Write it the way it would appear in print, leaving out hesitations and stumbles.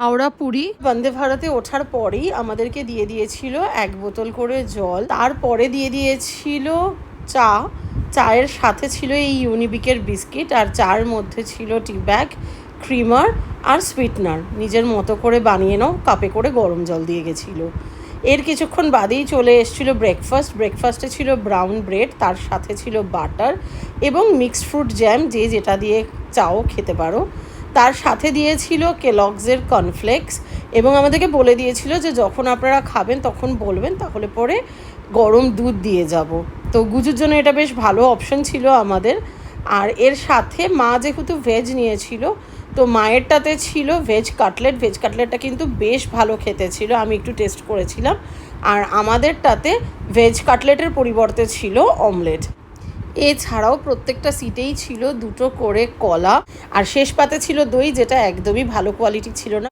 হাওড়া পুরী বন্দে ভারতে ওঠার পরেই আমাদেরকে দিয়ে দিয়েছিল 1 বোতল করে জল, তারপরে দিয়ে দিয়েছিল চা। চায়ের সাথে ছিল এই ইউনিবিকের বিস্কিট, আর চার মধ্যে ছিল টি ব্যাগ, ক্রিমার আর সুইটনার। নিজের মতো করে বানিয়ে নাও, কাপে করে গরম জল দিয়ে গেছিলো। এর কিছুক্ষণ বাদেই চলে এসেছিলো ব্রেকফাস্টে ছিল ব্রাউন ব্রেড, তার সাথে ছিল বাটার এবং মিক্সড ফ্রুট জ্যাম, যে যেটা দিয়ে চাও খেতে পারো। তার সাথে দিয়েছিল কেলগসের কর্নফ্লেক্স এবং আমাদেরকে বলে দিয়েছিল যে যখন আপনারা খাবেন তখন বলবেন, তাহলে পরে গরম দুধ দিয়ে যাব। তো গুজুর জন্য এটা বেশ ভালো অপশন ছিল আমাদের। আর এর সাথে মা যেহেতু ভেজ নিয়েছিল, তো মায়েরটাতে ছিল ভেজ কাটলেটটা কিন্তু বেশ ভালো খেতে ছিল, আমি একটু টেস্ট করেছিলাম। আর আমাদেরটাতে ভেজ কাটলেটের পরিবর্তে ছিল অমলেট। এছাড়াও প্রত্যেকটা সিটেই ছিল 2টো করে কলা, আর শেষ পাতে ছিল দই, যেটা একদমই ভালো কোয়ালিটি ছিল না।